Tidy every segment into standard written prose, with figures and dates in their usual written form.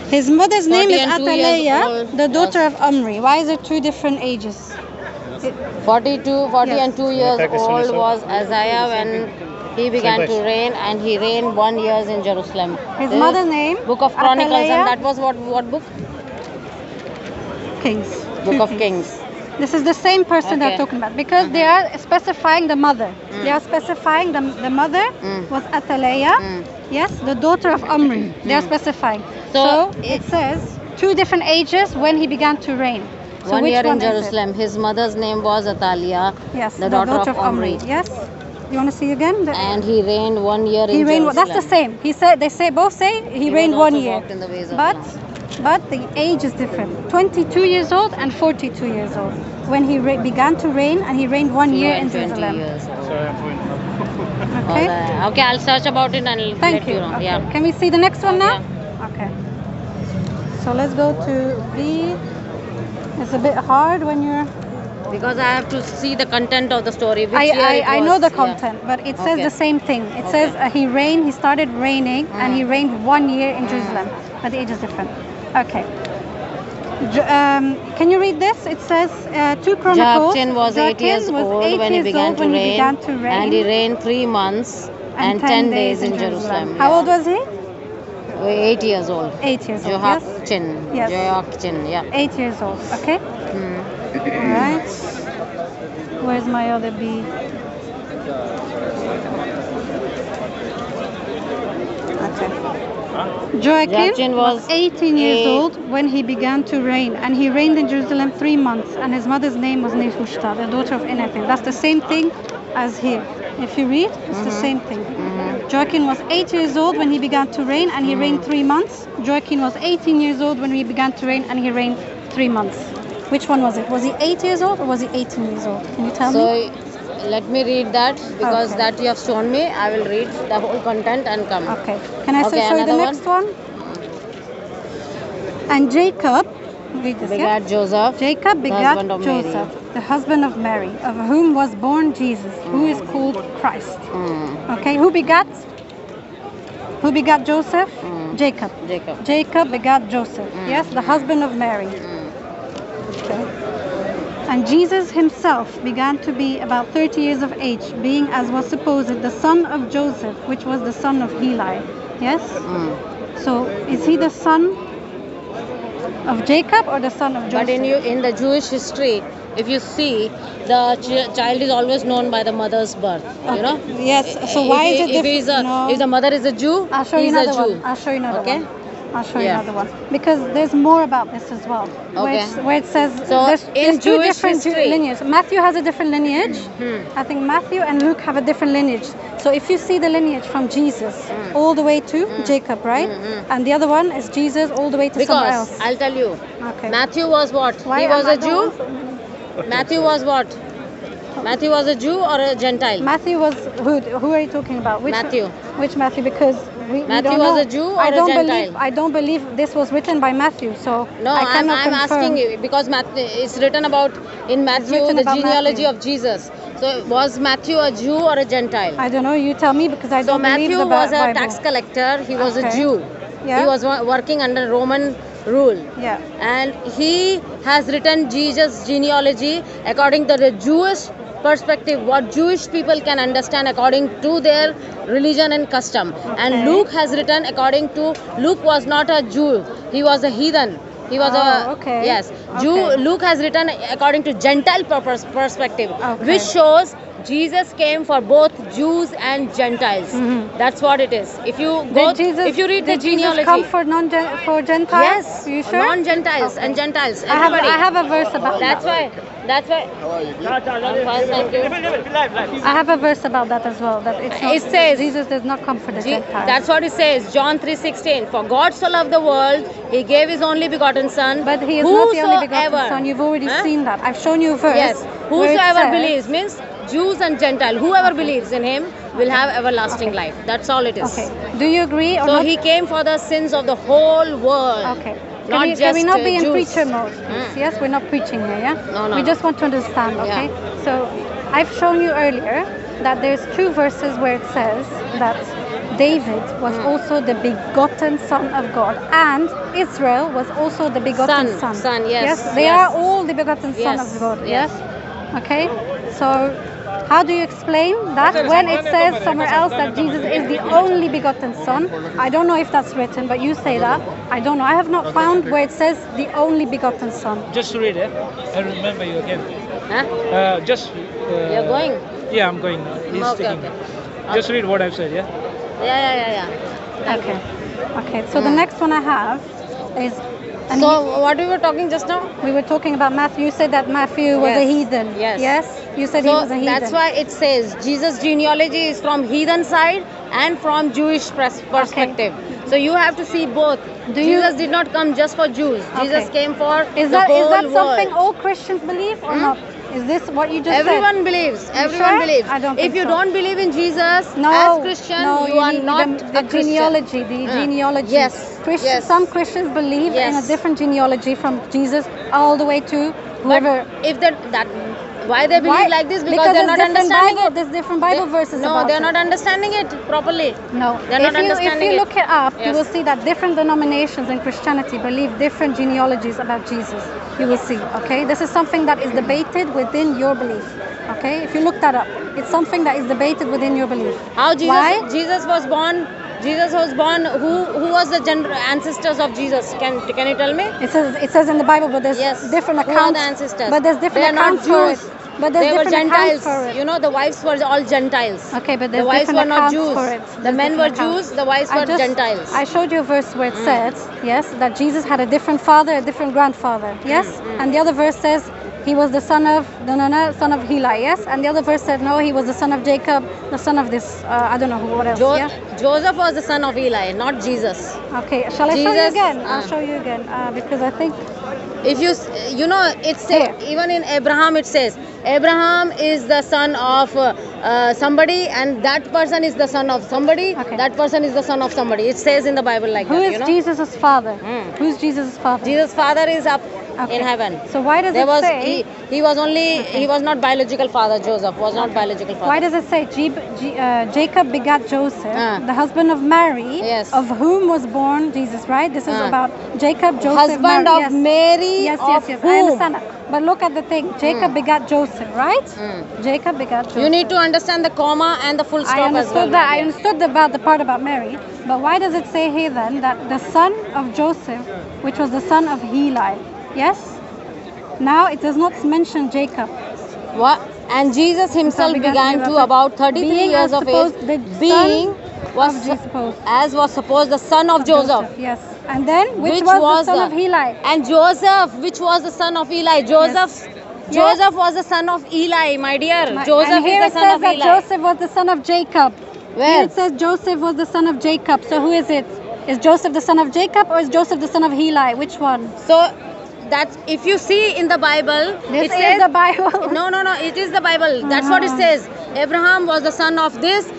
His mother's name is 40 and 2 years Athaliah, old. the daughter Yes. of Amri. Why is it two different ages? 40 Yes. and 2 years old was Isaiah when he began to reign, and he reigned 1 year in Jerusalem. His This mother's is name? Book of Chronicles, Athaliah. and that was what book? Kings. Book Two of Kings. This is the same person they're Okay. talking about because they are specifying the mother. They are specifying the mother was Athaliah, yes, the daughter of Amri. They are specifying. So it says two different ages when he began to reign. So 1 which year in one is it? Jerusalem. His mother's name was Athaliah, Yes, the daughter of Omri. Yes. You want to see again? And he reigned 1 year He in reigned. Jerusalem. That's the same. He said. They say both say he reigned was 1 also year. walked in the ways of But Allah. the age is different. 22 years old and 42 years old when he began to reign, and he reigned 1 year in 20 Jerusalem. years old. Okay. Okay, I'll search about it and Thank let you. you know. Okay. Yeah. Can we see the next one now? Yeah. Okay. So let's go to B. It's a bit hard when you're. Because I have to see the content of the story. Which year it I know was. the Yeah. content, but it says Okay. the same thing. It says he reigned. He started reigning, and he reigned 1 year in Jerusalem. But the age is different. Okay. Can you read this? It says 2 Chronicles. Joachim was 8 years was old 8 when he years began old to when he reign, began to reign, and he reigned 3 months and 10 days in Jerusalem. How old was he? 8 years old. 8 years old. Yes. Joachim. Yes. Joachim, yeah. 8 years old. Okay. All right. Where's my other B? Okay. Joachim was 18 years old when he began to reign, and he reigned in Jerusalem 3 months, and his mother's name was Nehushta, the daughter of Enathim. That's the same thing as here. If you read, it's the same thing. Joachim was 8 years old when he began to reign, and he reigned 3 months. Joachim was 18 years old when he began to reign, and he reigned 3 months. Which one was it? Was he 8 years old or was he 18 years old? Can you tell me? So let me read that, because Okay. that you have shown me. I will read the whole content and come. Okay. Can I Okay, show you the another next one? And Jacob, read this, yeah? Begat Joseph, Jacob begat husband of Mary. Joseph, the husband of Mary, of whom was born Jesus, who is called Christ. Okay, who begat? Who begat Joseph? Jacob. Jacob. Jacob begat Joseph. Yes, the husband of Mary. Okay. And Jesus himself began to be about 30 years of age, being, as was supposed, the son of Joseph, which was the son of Heli. Yes? So, is he the son of Jacob or the son of Joseph? But in the Jewish history, if you see, the child is always known by the mother's birth. You know? Yes. So why is it if he's different? if the mother is a Jew, I'll show you he's a another Jew. one. I'll show you another Okay? one. I'll show you Yeah. another one. Because there's more about this as well. Okay. Where it says So, there's in two Jewish different history- lineages. Matthew has a different lineage. I think Matthew and Luke have a different lineage. So if you see the lineage from Jesus all the way to Jacob, right? And the other one is Jesus all the way to somewhere Because else. I'll tell you, Okay. Matthew was what? Why He was am a I Jew. don't- Matthew was what? Matthew was a Jew or a Gentile? Matthew was who are you talking about? Which Matthew. Which Matthew? Because we Matthew don't was know. a Jew or I a don't Gentile? believe I don't believe this was written by Matthew. So No, I I'm cannot confirm. asking you because it's written about in Matthew written the about genealogy Matthew. of Jesus. So was Matthew a Jew or a Gentile? I don't know. You tell me because I So don't believe Matthew the was a Bible. tax collector. He was a Okay. Jew. Yeah. He was working under Roman rule. Yeah. And he has written Jesus' genealogy according to the Jewish perspective, what Jewish people can understand according to their religion and custom. And Okay. Luke has written according to, Luke was not a Jew, he was a heathen. He was okay. Yes. Jew. Okay. Luke has written according to Gentile perspective, Okay. which shows Jesus came for both Jews and Gentiles. That's what it is. If you go, if you read the did Jesus genealogy, come for for Gentiles? yes, Are you sure? non-Gentiles Okay. and Gentiles, I have everybody. I have a verse about That's that. why. That's why. I'm fine, thank you. I have a verse about that as well. That it's not, It says- Jesus does not come for the Gentiles. That's what it says. John 3:16. For God so loved the world, He gave His only begotten Son. But he is not the only begotten whosoever- Son. You've already Huh? seen that. I've shown you a verse. Yes. where it Whosoever says- believes means Jews and Gentile. Whoever believes in Him will have everlasting life. That's all it is. Okay. Do you agree or So not? He came for the sins of the whole world. Okay. Not Can we just not be in Jews. preacher mode, please? Yes, we're not preaching here, yeah? No, We no. just want to understand, okay? So I've shown you earlier that there's two verses where it says that David was also the begotten son of God, and Israel was also the begotten son. Yes. They are all the begotten son Yes, of God. yes. Okay. So, how do you explain that when it says somewhere else that Jesus is the only begotten son? I don't know if that's written, but you say that. I don't know. I have not found where it says the only begotten son. Just read it. I remember you again. Huh? You're going? Yeah, I'm going. He's Okay, taking okay. me. Just read what I've said, yeah? Yeah. Okay. So the next one I have is. And So what we were talking just now? we were talking about Matthew. You said that Matthew was a Yes. heathen. Yes. You said he So was a heathen. that's why it says Jesus' genealogy is from heathen side and from Jewish perspective. So you have to see both. Jesus did not come just for Jews. Jesus came for Is the that whole something world. all Christians believe or not? Is this what you just Everyone said? believes. You Everyone sure? believes. I don't If think you so. don't believe in Jesus No, as Christian, no, you are need not the a Christian. genealogy. The genealogy. Yes. Yes. Some Christians believe in a Yes. different genealogy from Jesus all the way to But whoever. if that why they believe like this? Because they're there's not different understanding Bible, it. There's different Bible verses No, about they're it. not understanding it properly. No, They're not if understanding you it. look it up, you Yes. will see that different denominations in Christianity believe different genealogies about Jesus. You will see, okay? This is something that is debated within your belief, okay? If you look that up, it's something that is debated within your belief. How Why? Jesus was born? Jesus was born. Who was the ancestors of Jesus? Can you tell me? It says in the Bible, but there's Yes. different Who are accounts. the ancestors? But there's different They are not accounts for it. Jews. But there's They were different accounts Gentiles. for it. You know, the wives were all Gentiles. Okay, but The there's wives different were not accounts Jews. for it. The There's men were different accounts. Jews. The wives were Gentiles. I showed you a verse where it says, yes, that Jesus had a different father, a different grandfather, yes? And the other verse says he was the son of son of Heli, yes? And the other verse said, no, he was the son of Jacob, the son of this, I don't know what else, yeah? Joseph was the son of Eli, not Jesus. Okay, shall I show you Jesus, again? I'll show you again, because I think... If you know, it says, even in Abraham it says, Abraham is the son of somebody, and that person is the son of somebody, that person is the son of somebody. It says in the Bible like Who that, is you know. Jesus' father? Who's Jesus' father? Jesus' father is up in heaven. So why does it say... He was only, he was not biological father, Joseph was not biological father. Why does it say Jacob begat Joseph, the husband of Mary, of whom was born Jesus, right? This is about Jacob, Joseph, husband Mary. of Mary, yes, of I whom? understand that. But look at the thing. Jacob begat Joseph, right? Jacob begat Joseph. You need to understand the comma and the full stop I understood as well. that. I understood about the part about Mary. But why does it say here then that the son of Joseph, which was the son of Heli, yes? Now it does not mention Jacob. What? And Jesus himself began to about 33 years of age, being as was supposed the son of Joseph. Yes. And then which was the son of Heli? And Joseph, which was the son of Eli. Joseph was the son of Eli, my dear. Joseph is the son of Eli. That Joseph was the son of Jacob. Where? Here it says Joseph was the son of Jacob. So who is it? Is Joseph the son of Jacob or is Joseph the son of Heli? Which one? So that's, if you see in the Bible, it says the Bible. No, it is the Bible. That's what it says. Abraham was the son of this.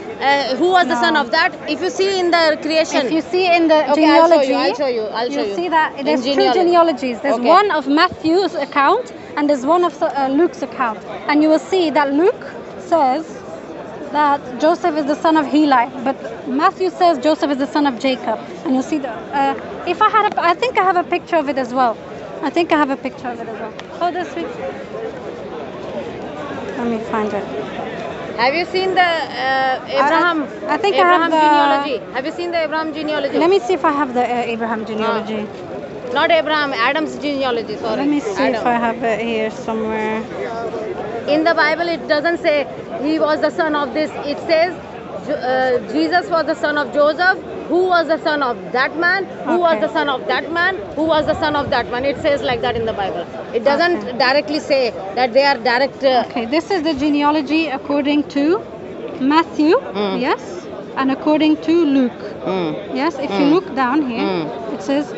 Who was the son of that? If you see in the creation. If you see in the genealogy, I'll show you. You'll see that there's two genealogies. There's one of Matthew's account and there's one of Luke's account. And you will see that Luke says that Joseph is the son of Heli, but Matthew says Joseph is the son of Jacob. And you'll see that. I think I have a picture of it as well. Hold this, sweet. Let me find it. Have you seen the Abraham? I think Abraham I have genealogy. Have you seen the Abraham genealogy? Let me see if I have the Abraham genealogy. Not Abraham, Adam's genealogy. Sorry. Let me see if I have it here somewhere. In the Bible, it doesn't say he was the son of this. It says Jesus was the son of Joseph, who was the son of that man, who was the son of that man, who was the son of that man. It says like that in the Bible. It doesn't directly say that they are direct. Okay, this is the genealogy according to Matthew, yes, and according to Luke. Yes, if you look down here, it says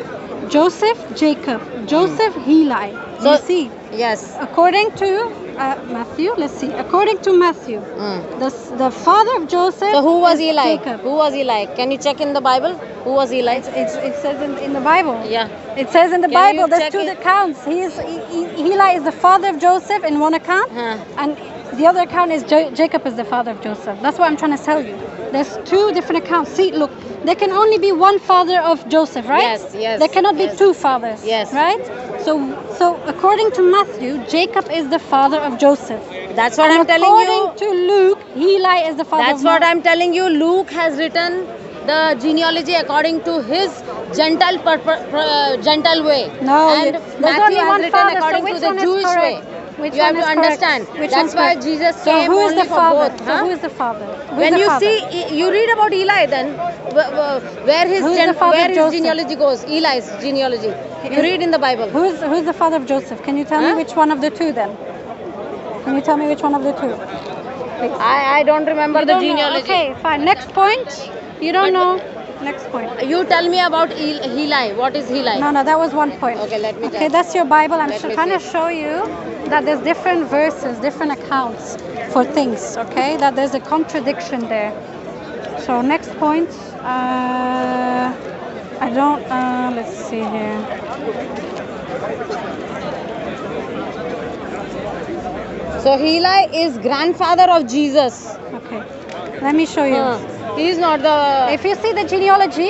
Joseph, Jacob, Joseph, Heli. So, you see? Yes. According to Matthew, let's see. According to Matthew, the father of Joseph. So who was Eli? Jacob. Who was Eli? Can you check in the Bible? Who was Eli? It says in the Bible. Yeah. It says in the Bible. There's two accounts. Heli is the father of Joseph in one account, and the other account is Jacob is the father of Joseph. That's what I'm trying to tell you. There's two different accounts. See, look, there can only be one father of Joseph, right? Yes. There cannot be two fathers. Yes. Right? So according to Matthew, Jacob is the father of Joseph. That's what And I'm telling you. according to Luke, Heli is the father That's of what Moses. I'm telling you. Luke has written the genealogy according to his Gentile way. No, and there's Matthew only has one written father, so according which to the one is Jewish way. correct? Which You have one to is correct? understand. Which That's one's why correct? Jesus So came who is only the for father? both. So who is the father? Who is When the you father? see, you read about Eli, then where his Who's the father of Joseph? genealogy goes. Eli's genealogy. You read in the Bible. Who's the father of Joseph? Can you tell me which one of the two then? Can you tell me which one of the two? I don't remember You the don't know. genealogy. Okay, fine. Next point. You don't know. Next point. You tell me about Eli. What is Eli? No, that was one point. Okay, let me Okay, tell. that's your Bible. I'm Let me trying to see. show you that there's different verses, different accounts for things, okay? That there's a contradiction there. So next point. I don't, let's see here. So Eli is grandfather of Jesus. Okay, let me show you. He is not the. If you see the genealogy,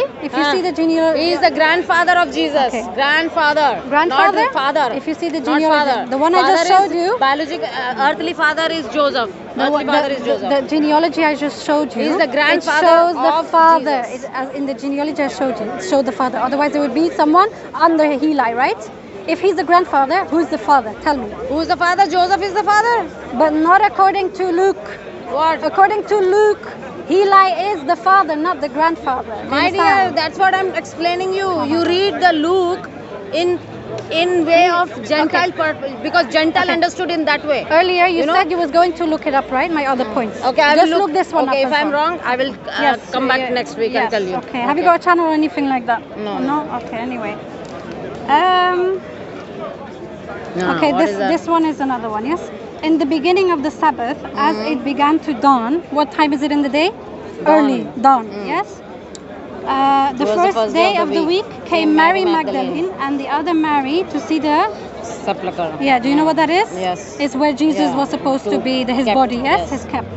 He is the grandfather of Jesus. Okay. Grandfather. Grandfather? Not father. If you see the Not genealogy, father. the one I just Father showed is you. Biological, earthly father is Joseph. Earthly father is Joseph. The genealogy I just showed you. He's the grandfather it shows of the father. Jesus. In the genealogy I showed you, it showed the father. Otherwise, there would be someone under Heli, right? If he's the grandfather, who's the father? Tell me. Who's the father? Joseph is the father. But not according to Luke. What? According to Luke, Heli is the father, not the grandfather. Do you My dear, understand? that's what I'm explaining you. You read the Luke in way of Gentile purpose, because Gentile Okay. understood in that way. Earlier, you know? said you was going to look it up, right? My other points. Okay, I Just will look this one okay, up. if as I'm well. wrong, I will come back next week and tell you. Okay. Have you got a channel or anything like that? No. No. Okay. Anyway. No, Okay. what is that? This one is another one. Yes. In the beginning of the Sabbath, as it began to dawn, what time is it in the day? Early dawn. Yes. The was first day of the week came Mary Magdalene and the other Mary to see the. Sepulchre. Yeah. Do you know what that is? Yes. It's where Jesus Yeah, was supposed to be, his kept, body. Yes. yes. His kept.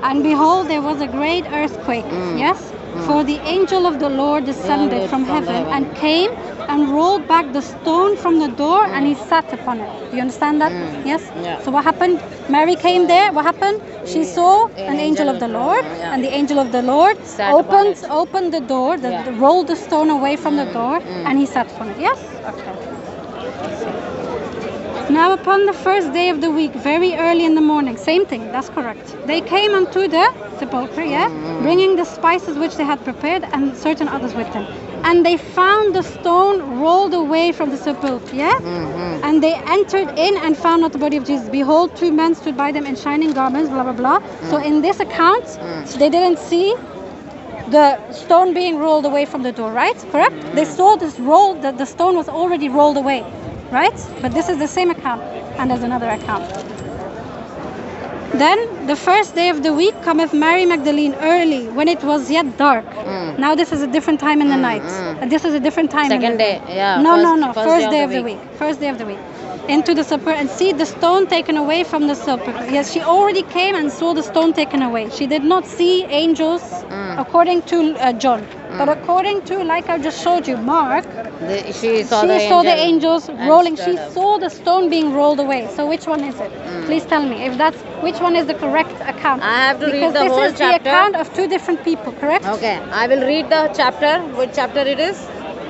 And behold, there was a great earthquake. Yes. For the angel of the Lord descended from heaven and came and rolled back the stone from the door and he sat upon it. You understand that? Yes? Yeah. So what happened? Mary came there. What happened? She saw an angel of the Lord and the angel of the Lord Sat upon it. opened the door, rolled the stone away from the door and he sat upon it. Yes? Okay. Now upon the first day of the week, very early in the morning, same thing, that's correct. They came unto the sepulchre, bringing the spices which they had prepared and certain others with them. And they found the stone rolled away from the sepulchre, And they entered in and found not the body of Jesus. Behold, two men stood by them in shining garments, blah, blah, blah. So in this account, they didn't see the stone being rolled away from the door, right? Correct? They saw this roll, that the stone was already rolled away. Right? But this is the same account, and there's another account. Then the first day of the week cometh Mary Magdalene early, when it was yet dark. Now this is a different time in the night. And this is a different time. Second day, yeah. No. First day of the week. First day of the week. Into the sepulchre and see the stone taken away from the sepulchre. Yes, she already came and saw the stone taken away. She did not see angels according to John. But according to, like I just showed you, Mark, she saw the angels rolling. She stood up. saw the stone being rolled away. So which one is it? Please tell me if that's which one is the correct account. I have to read because the this whole is chapter. the account of two different people, correct? Okay, I will read the chapter. Which chapter it is?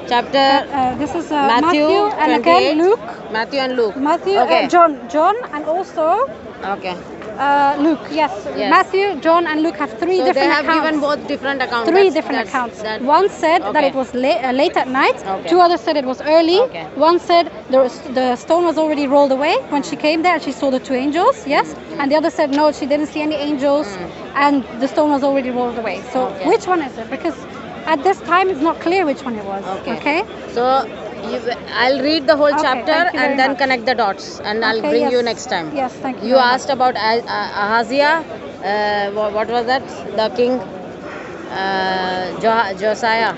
Chapter This is Matthew and 28, again Luke. Matthew and Luke. Matthew, Okay. John, and also Okay. Luke. Yes. Matthew, John, and Luke have three So different they have accounts. given both different accounts. Three different accounts. One said that okay. it was late at night. Okay. Two others said it was early. Okay. One said the stone was already rolled away when she came there and she saw the two angels. Yes. And the other said no, she didn't see any angels and the stone was already rolled away. So which one is it? Because at this time it's not clear which one it was. Okay. So I'll read the whole chapter thank you very and then much. connect the dots, and I'll Okay, bring you yes. next time. Yes, thank you. You very much. asked about Ahaziah. What was that? The king Josiah.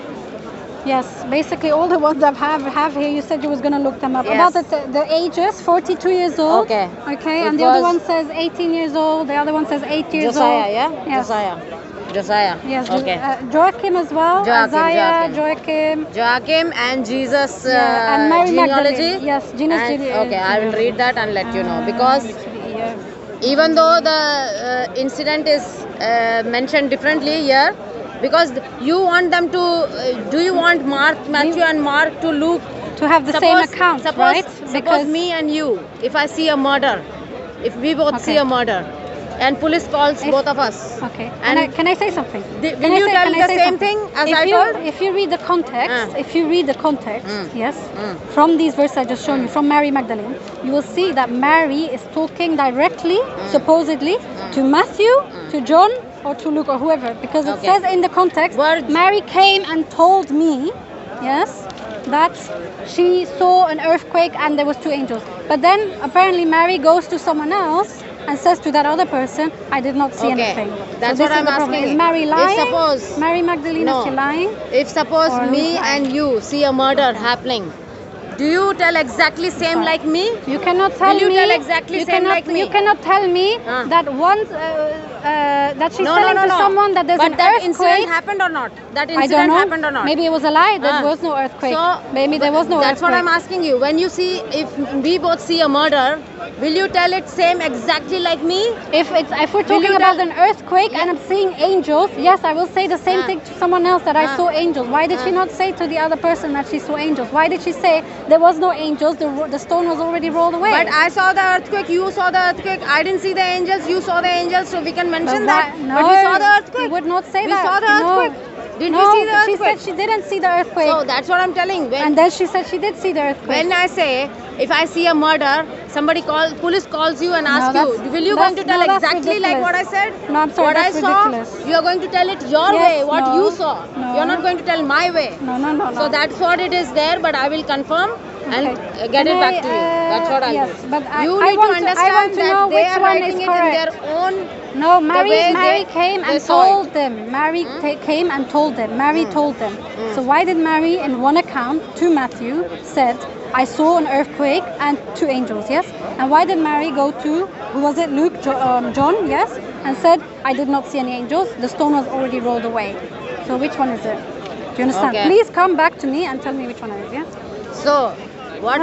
Yes, basically all the ones that have here, you said you was going to look them up. Yes. About the ages, 42 years old. Okay. Okay, It and the other was- one says 18 years old. The other one says 8 years Josiah, old. yeah? Yes. Josiah. Josiah. Yes. Okay. Joachim as well. Isaiah, Joachim. Joachim and Jesus And Mary genealogy. Magdalene. Yes, Jesus. Okay, I will read that and let you know, because Yes. even though the incident is mentioned differently here, because you want them to, do you want Matthew and Mark to look To have the same account, right? Suppose me and you, if I see a murder, if we both see a murder, and police calls both of us. Okay. And Can I say something? Will you tell the same thing as I told? If you read the context, yes, from these verses I just shown you, from Mary Magdalene, you will see that Mary is talking directly, supposedly, to Matthew, to John, or to Luke, or whoever, because it says in the context, Mary came and told me, yes, that she saw an earthquake and there was 2 angels. But then apparently Mary goes to someone else and says to that other person, I did not see anything. That's so what I'm asking. Is Mary lying? If suppose Mary Magdalene, is she lying? If suppose me and you see a murder happening, do you tell exactly same like me? You cannot tell me. Will you tell exactly same like me? You cannot tell me that once that she's telling to someone that there's an that earthquake. Incident happened or not? That I don't incident know. happened or not? Maybe it was a lie. There was no earthquake. So maybe there was no That's earthquake. what I'm asking you. When you see, if we both see a murder, will you tell it same exactly like me? If we're talking about an earthquake and I'm seeing angels, yes, I will say the same thing to someone else, that I saw angels. Why did she not say to the other person that she saw angels? Why did she say there was no angels? The stone was already rolled away. But I saw the earthquake, you saw the earthquake. I didn't see the angels, you saw the angels, so we can mention that. No, but we saw the earthquake. She would not say we that. saw the earthquake. Did we see the earthquake? She said she didn't see the earthquake. So that's what I'm telling. And then she said she did see the earthquake. When I say, if I see a murder, police calls you and asks you, will you going to tell exactly like what I said? No, I'm sorry, what that's I saw, ridiculous. you are going to tell it your way, what you saw. No. You're not going to tell my way. No. So that's what it is there, but I will confirm and get it back to you. That's what I'll do. But you I need want to understand to know that they which are one writing is it correct. in their own. No, Mary came they and told them. Mary came and told them. Mary told them. So why did Mary, in one account to Matthew, said, I saw an earthquake and 2 angels, yes? And why did Mary go to, who was it, Luke, John, yes? And said, I did not see any angels. The stone was already rolled away. So which one is it? Do you understand? Okay. Please come back to me and tell me which one it is, yeah? So, when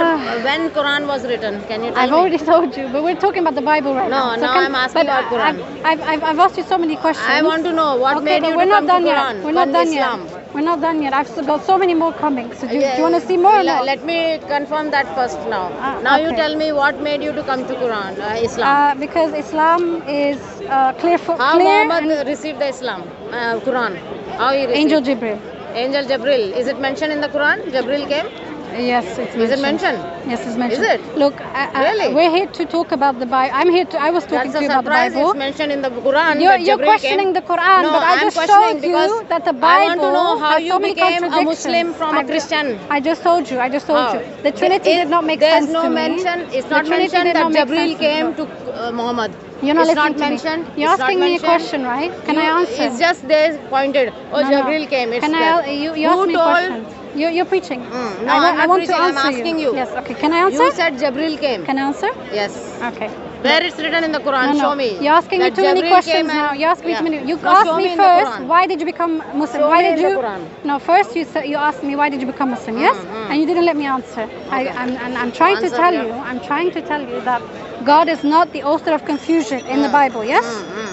Quran was written? Can you tell I've me? already told you, but we're talking about the Bible right now. No, I'm asking about Quran. I've asked you so many questions. I want to know what made you we're to not come done to yet. Quran. We're not done Islam. yet. We're not done yet. I've got so many more coming. So do you want to see more or not? Let me confirm that first now. Now you tell me what made you to come to Quran, Islam. Because Islam is clear. How Muhammad received the Islam, Quran? How he received? Angel Jibril. Angel Jibril. Is it mentioned in the Quran? Jibril came? Yes, it's mentioned. Is it mentioned? Yes, it's mentioned. Is it? Look, Really? we're here to talk about the Bible. I was talking to you about the Bible. It's mentioned in the Quran. You're questioning the Quran, no, but I just showed you that the Bible. I want to know how has you so many became a contradictions. Muslim from a Christian. I just told you. How? The Trinity did not make sense to me. There's no mention. It's not mentioned that Jibril came to Muhammad. You're not it's listening not mentioned. to me. You're asking me a question, right? Can I answer? It's just they pointed. Oh, No, Jibril came. It's Can that. you asked me a question. You're preaching. No, I want preaching. to answer I'm asking you. Yes, okay. Can I answer? You said Jibril came. Can I answer? Yes. Okay. Where it's written in the Quran? No. Show me. You're asking me that too many Jibril questions came now. and- You asked me too many. You No, asked show me in the first, Quran. why did you become Muslim? Show Why me did in the you? Quran. No, first you asked me why did you become Muslim? Yes, and you didn't let me answer. I'm trying to Answer, tell yeah. you. I'm trying to tell you that God is not the author of confusion in the Bible. Yes,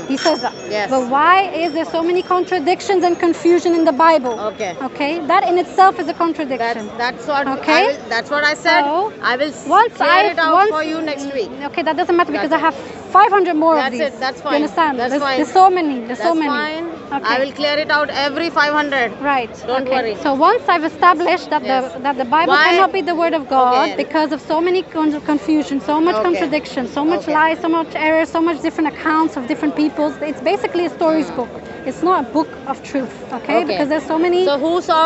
He says that. Yes. But why is there so many contradictions and confusion in the Bible? Okay. Okay, that in itself is a contradiction. That's what. Okay. That's what I said. So, I will once clear it out for you next week. Okay, that doesn't matter because That's I have 500 more That's of these. it. That's fine. You understand? That's fine. There's so many. There's so That's many. fine. Okay. I will clear it out every 500. Right. Don't okay. worry. So once I've established that Yes. the Bible Why- cannot be the word of God Okay. because of so many confusion, so much Okay. contradiction, so much Okay. lies, so much error, so much different accounts of different peoples. It's basically a stories book. It's not a book of truth. Okay. Because there's so many. So who saw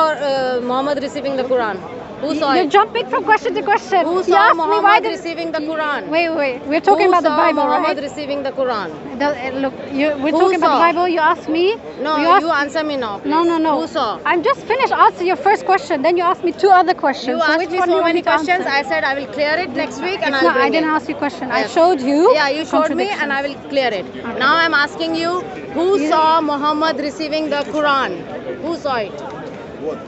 Muhammad receiving the Quran? Who saw You're it? jumping from question to question. Who You saw asked me why Muhammad did... receiving the Quran? Wait. We're talking about the Bible, Muhammad right? receiving the Quran? Look, we're Who talking about saw? the Bible. You asked me. No, you asked... you answer me now. Please. No. Who saw? I'm just finished answering your first question. Then you asked me two other questions. You so asked which me one do so you want many me to questions. answer? I said I will clear it next week and It's I'll not, I bring didn't it. ask you a question. Yes. I showed you. Yeah, you showed me and I will clear it. Now I'm asking you, who saw Muhammad receiving the Quran? Who saw it?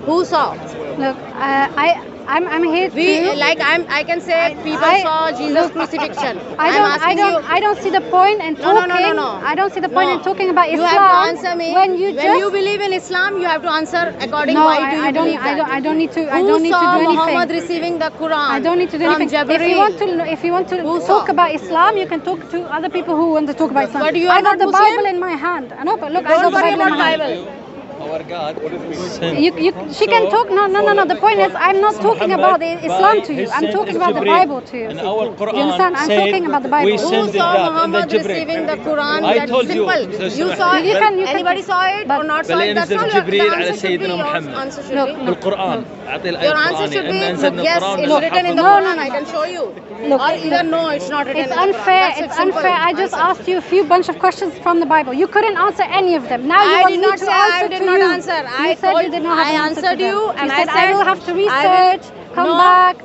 Who saw? Look, I'm here to... I can say people saw Jesus crucifixion. I don't see the point in talking. No. I don't see the point in talking about You Islam. have to answer me. When you believe in Islam, you have to answer according No, why do you believe that. I don't need to. Who I don't need to saw do anything. Muhammad receiving the Quran? I don't need to do from anything. Jibreel? If you want to Who talk saw? about Islam, you can talk to other people who want to talk about Islam. But you are I got not the Muslim? Bible in my hand. I know, but look, I Don't got the worry Bible in about my hand. Bible. Our God She can talk. No. The point is, I'm not talking about Islam to you. I'm talking about the Bible to you. And our Quran You understand? I'm talking about the Bible. we Who send saw that in the Muhammad Jibreel. receiving the Quran? I That's told you. simple. Listen, You saw You it. can- Anybody saw it or not saw بل it? That's ينزل all جبريل the على answer should سيدنا be. محمد. Your answer should Look, be. بالقرآن أعطي الآية Your answer القرآنية should إن be, أنزلنا yes, القرآن it's written in the No, Quran. no. I can show you. Look, Or either no, it's not written It's in the Quran. unfair. That's it, It's simple. unfair. I just Answer. asked you a few bunch of questions from the Bible. You couldn't answer any of them. Now you I want did me not to say answer I did to not you. answer. You said you did not have I an answer to answered them. you and you I said said I will have to I will- research, come No. back,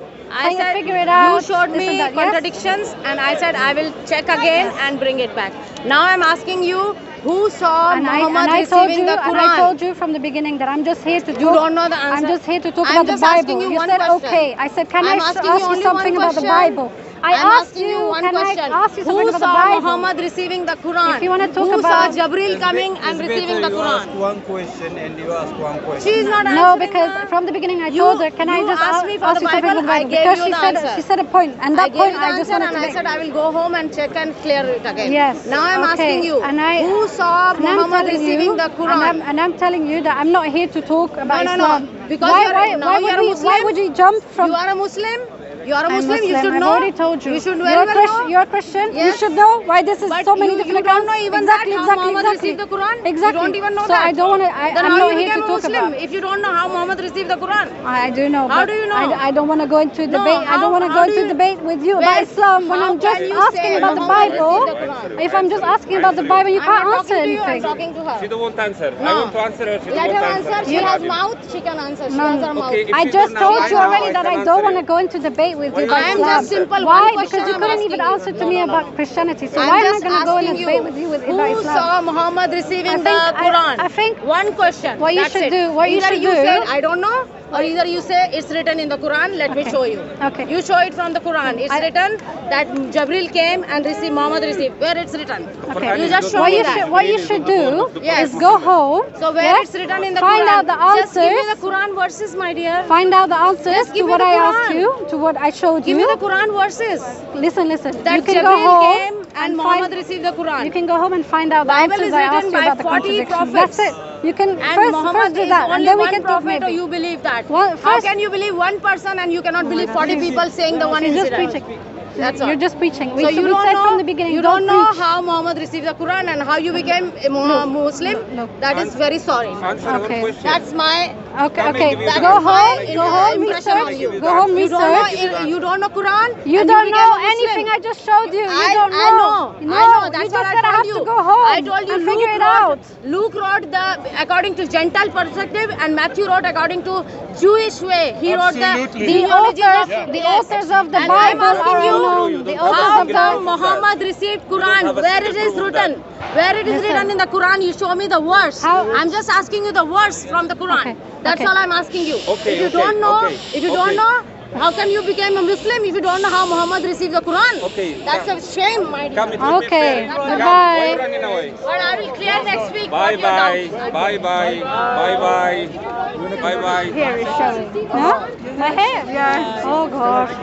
I said figure it out. you showed this me and that. Yes? contradictions and I said I will check again and bring it back. Now I'm asking you, who saw Muhammad receiving the Quran? And I told you from the beginning that I'm just here to talk. You don't know the answer. I'm just here to talk I'm about the just Bible. asking you one said question. okay. I said, can I'm I asking you ask you only something one about the question. Bible? I'm asked asking you one can question. I ask you something Who about the saw Bible? Muhammad receiving the Quran? If you wanna talk Who about- saw Jibreel coming and receiving the You ask Quran? one question and you ask one question. She is not No, answering because her. from the beginning I You- told her, can I you just asked me for ask the you something Bible, about the I Bible? gave Because you the answer. she said a point, and I that gave point you the I just answer wanted and to I make. said I will go home and check and clear it again. Yes. Now I'm okay. asking you, And who saw and I'm Muhammad telling receiving you, the Quran? And I'm telling you that I'm not here to talk about No. Islam. Because why would we jump from? You are a Muslim. You are a I'm Muslim. You should I've know. already told you. You should you're very well know. You're a Christian. Yes. You should know why this is But so many you different don't accounts. know even exactly, that how exactly, Muhammad exactly. received the Quran. Exactly. You don't even know so that. I don't want to. Then I'm how not you here became to a talk Muslim about. if you don't know how Muhammad received the Quran? I do know. How but do you know? I don't want to go into No, debate. I don't want to how go do into you- debate with you Wait, about Islam when how I'm just can you asking say about the Muhammad Bible. received the Quran? If I'm just asking about the Bible, you I'm can't not answer talking to you. I'm anything. talking to her. She don't want to answer. No. I want to answer her. She Let don't her want to answer. She has mouth. She can answer. She No. has her mouth. Okay, if I you just don't know told right you now, already I that can I don't answer want to you. go into debate with you Why about you I'm Islam. just simple. Why? One Because question you I'm couldn't even asking answer you. to me about Christianity. So I'm why am I just going to go in a asking debate you, with you about who Islam? saw Muhammad receiving the Quran? I think one question. what you That's should it. do- what you either should you do- say I don't know, or either you say it's written in the Quran. Let me Okay. show you. Okay. You show it from the Quran. It's written that Jibreel came and received Muhammad received. Where it's written? Okay. You just show what me you that. should what you should do Yes. is go home. So where yes, it's written in the find Quran? out the Just give me answers. the Quran verses, my dear. Find out the answers Just give to me what the I Quran. asked you, to what I showed Give you. me the Quran verses. Listen. That you can go Jibreel home came and Muhammad received the Quran. You can go home and find out the Bible answers is I written asked you by about the 40 contradictions. prophets. That's it. You can And first Muhammad do is that, and only then we one can talk prophet, or maybe. you believe that? Well, How first- can you believe one person and you cannot believe 40 people saying the one You're just incident? preaching. That's all. You're just preaching. So you we don't said know, from the beginning. you don't know preach. how Muhammad received the Quran and how you became a Muslim. No. That is very sorry. Answer our Okay. question. That's my. Okay. give you That Go is my home, impression on research. you. Go home, You don't know. research. You don't know Quran. You and don't became know a Muslim. anything I just showed you. You I don't know. know. No, I know. That's you what just I said I told have you. to go home. I told you and Luke figure it wrote, out. Luke wrote according to Gentile perspective, and Matthew wrote according to Jewish way. He wrote Absolutely. The genealogy authors, of- the Yes. authors of the And I'm Bible asking are you, unknown. The how authors of come the Muhammad received Quran? have a Where it single is proof of written? Where it is Listen. written in the Quran? You show me the verse. How- I'm just asking you the verse from the Quran. Okay. That's Okay. all I'm asking you. Okay, If you okay, don't know, okay, if you okay. don't know, how can you become a Muslim if you don't know how Muhammad received the Quran? Okay, That's a shame, my dear. Come, it will be Okay. fair. Bye Come, bye. why you running away? But I will clear next week. Bye what your bye. doubts. Bye bye. Bye bye. Bye bye. hair is showing. No? My hair? Yeah. Oh gosh.